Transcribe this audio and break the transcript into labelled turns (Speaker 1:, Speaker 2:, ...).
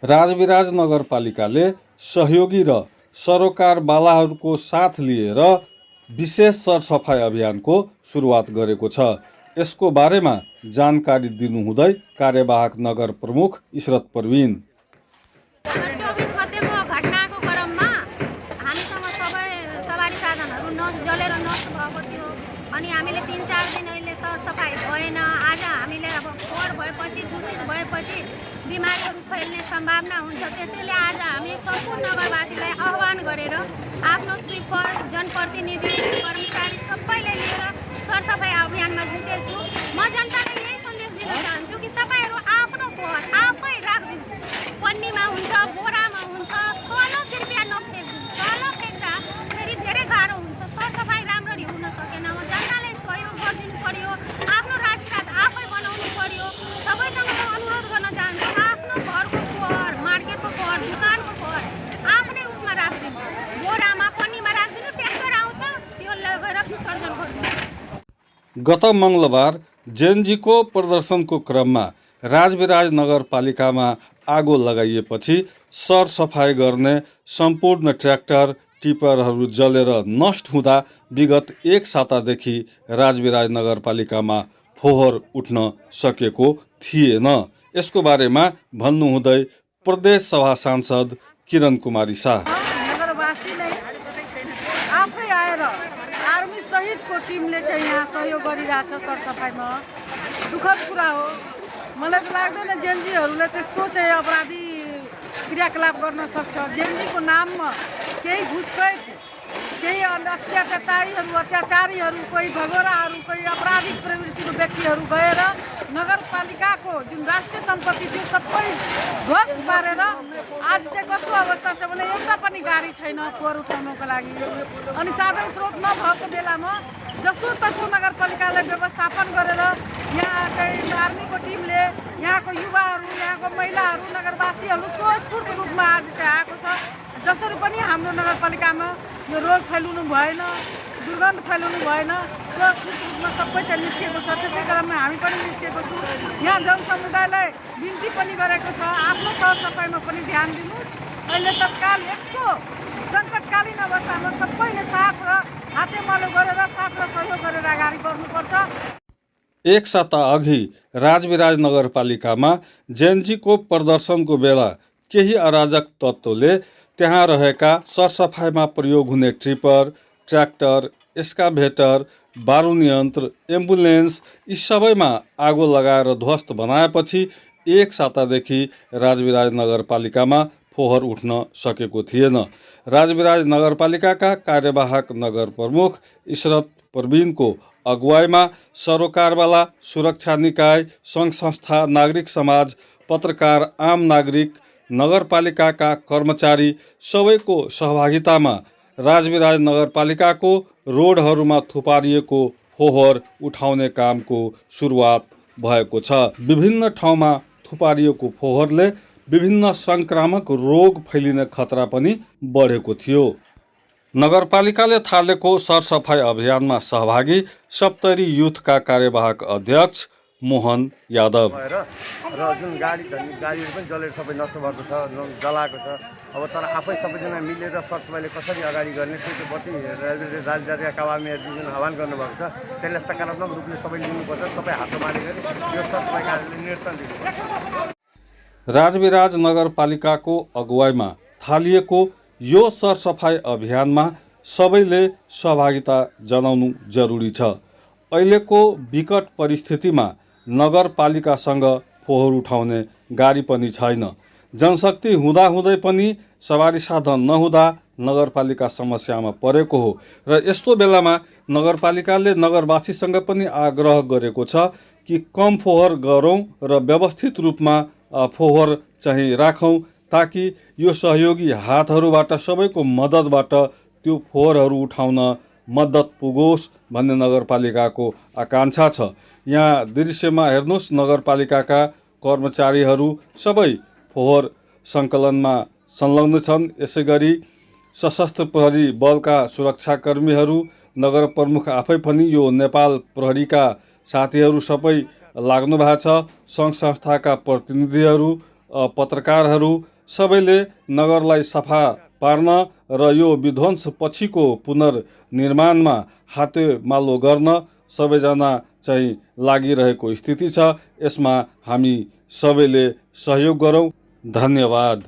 Speaker 1: राजविराज नगरपालिकाले सहयोगी र सरोकारवालाहरूको साथ लिएर विशेष सरसफाई अभियानको सुरुवात गरेको छ। यसको बारेमा जानकारी दिनुहुँदै कार्यवाहक नगर प्रमुख इशरत परवीन।
Speaker 2: 24 गतेको घटनाको क्रममा हामीसँग सबै सवारी साधनहरू जलेर नष्ट भएको थियो अनि हामीले 3-4 दिन अहिले सरसफाई भएन। आज हामीले अब फोहोर भएपछि दूषित भएपछि बिमारीहरू फैल्ने सम्भावना हुन्छ। त्यसैले आज हामी सम्पूर्ण नगरवासीलाई आह्वान गरेर आफ्नो स्विपर, जनप्रतिनिधि, कर्मचारी सबैलाई लिएर सरसफाई अभियानमा जुटेछु। म जनतालाई यही सन्देश दिन चाहन्छु कि तपाईहरू आफ्नो फोहोर आफै राख्दिनु। पन्नीमा हुन्छ, बोरामा हुन्छ, तल कृपया नफ्याँक्नु। तल फ्याँक्दा फेरि धेरै गाह्रो हुन्छ। सरसफाई राम्ररी हुन सकेन। जनतालाई सहयोग गरिदिनु पर्यो। आफ्नो राजकाज आफै बनाउनु पर्यो। सबैसँग म अनुरोध गर्न चाहन्छु, आफ्नो घरको फोहोर, मार्केटको फोहोर, दुकानको फोहोर आफ्नै उसमा राखिदिनु। बोरामा, पन्नीमा राखिदिनु। ट्र्याक्टर आउँछ, त्यो लगेर विसर्जन गर्नु।
Speaker 1: गत मङ्गलबार जेएनजीको प्रदर्शनको क्रममा राजविराज नगरपालिकामा आगो लगाइएपछि सरसफाई गर्ने सम्पूर्ण ट्र्याक्टर, टिपरहरू जलेर नष्ट हुँदा विगत 1 सातादेखि राजविराज नगरपालिकामा फोहोर उठ्न सकेको थिएन। यसको बारेमा भन्नुहुँदै प्रदेश सभा सांसद किरण कुमारी शाह।
Speaker 3: नगरवासीले आफै आएर आर्मी सहितको टिमले चाहिँ यहाँ सहयोग गरिरहेछ सरसफाइमा। दुःखद कुरा हो। मलाई त लाग्दैन जेएनजीहरूले त्यस्तो चाहिँ अपराधी क्रियाकलाप गर्न सक्छ। जेएनजीको नाममा केही घुसपैठ, केही अत्याचारीहरू, कोही भगोराहरू, कोही अपराधिक प्रवृत्तिको व्यक्तिहरू गएर नगरपालिकाको जुन राष्ट्रिय सम्पत्ति थियो सबै ध्वस्त पारेर आज चाहिँ कस्तो अवस्था छ भने एउटा पनि गाडी छैन फोहोर उठाउनको लागि। अनि साधन स्रोत नभएको बेलामा जसोतसो नगरपालिकालाई व्यवस्थापन गरेर यहाँ आर्मीको टिमले, यहाँको युवाहरू, यहाँको महिलाहरू, नगरवासीहरू स्वस्फूर्त रूपमा आज चाहिँ आएको छ। जसरी पनि हाम्रो नगरपालिकामा यो रोग फैलाउनु भएन, दुर्गन्ध फैलाउनु भएन, स्वस्फूर्त रूपमा सबै चाहिँ निस्किएको छ। त्यसै क्रममा हामी पनि निस्किएको छौँ। यहाँ जनसमुदायलाई बिन्ती पनि गरेको छ, आफ्नो सरसफाइमा पनि ध्यान दिनुहोस्। अहिले तत्काल यस्तो सङ्कटकालीन अवस्थामा सबैले साथ र हातेमालो गरेर साथ र सहयोग गरेर अगाडि बढ्नुपर्छ।
Speaker 1: 1 साता अघि राजविराज नगरपालिकामा जेएनजीको प्रदर्शनको बेला केही अराजक तत्त्वले त्यहाँ रहेका सरसफाइमा प्रयोग हुने ट्रिपर, ट्र्याक्टर, एस्काभेटर, बारुद यन्त्र, एम्बुलेन्स यी सबैमा आगो लगाएर ध्वस्त बनाएपछि 1 सातादेखि राजविराज नगरपालिकामा फोहोर उठ्न सकेको थिएन। राजविराज नगरपालिकाका कार्यवाहक नगर प्रमुख इशरत परवीनको अगुवाईमा सरोकारवाला, सुरक्षा निकाय, सङ्घ संस्था, नागरिक समाज, पत्रकार, आम नागरिक, नगरपालिकाका कर्मचारी सबैको सहभागितामा राजविराज नगरपालिकाको रोडहरूमा थुपारिएको फोहोर उठाउने कामको सुरुवात भएको छ। विभिन्न ठाउँमा थुपारिएको फोहोरले विभिन्न सङ्क्रामक रोग फैलिने खतरा पनि बढेको थियो। नगरपालिकाले थालेको सरसफाई अभियानमा सहभागी सप्तरी युथका कार्यवाहक अध्यक्ष मोहन यादव
Speaker 4: र जुन गाडीहरू पनि जलेर सबै नष्ट भएको छ, जलाएको छ। अब तर आफै सबैजना मिलेर सरसफाइले कसरी अगाडि गर्ने त्यो प्रति राजधानीका कावामीहरूले जुन आह्वान गर्नुभएको छ त्यसलाई सकारात्मक रूपले सबै लिनुपर्छ। सबै हात मारे गरी यो सरसफाइ कार्यले निरन्तन दिनुपर्छ।
Speaker 1: राजविराज नगरपालिकाको अगुवाईमा थालिएको यो सरसफाई अभियानमा सबैले सहभागिता जनाउनु जरुरी छ। अहिलेको विकट परिस्थितिमा नगरपालिकासँग फोहोर उठाउने गाडी पनि छैन। जनशक्ति हुँदाहुँदै पनि सवारी साधन नहुँदा नगरपालिका समस्यामा परेको हो र यस्तो बेलामा नगरपालिकाले नगरवासीसँग पनि आग्रह गरेको छ कि कम फोहोर गरौँ र व्यवस्थित रूपमा फोहोर चाहिँ राखौँ ताकि यो सहयोगी हातहरूबाट सबैको मद्दतबाट त्यो फोहोरहरू उठाउन मद्दत पुगोस् भन्ने नगरपालिकाको आकाङ्क्षा छ। यहाँ दृश्यमा हेर्नुहोस्, नगरपालिकाका कर्मचारीहरू सबै फोहोर सङ्कलनमा संलग्न छन्। यसै गरी सशस्त्र प्रहरी बलका सुरक्षाकर्मीहरू, नगर प्रमुख आफै पनि यो नेपाल प्रहरीका साथीहरू सबै लाग्नु भएको छ। सङ्घ संस्थाका प्रतिनिधिहरू पत्रकारहरू सबैले नगरलाई सफा पार्न र यो विध्वंस पछिको पुनर्निर्माणमा हातेमालो गर्न सबैजना चाहिँ लागिरहेको स्थिति छ। यसमा हामी सबैले सहयोग गरौँ। धन्यवाद।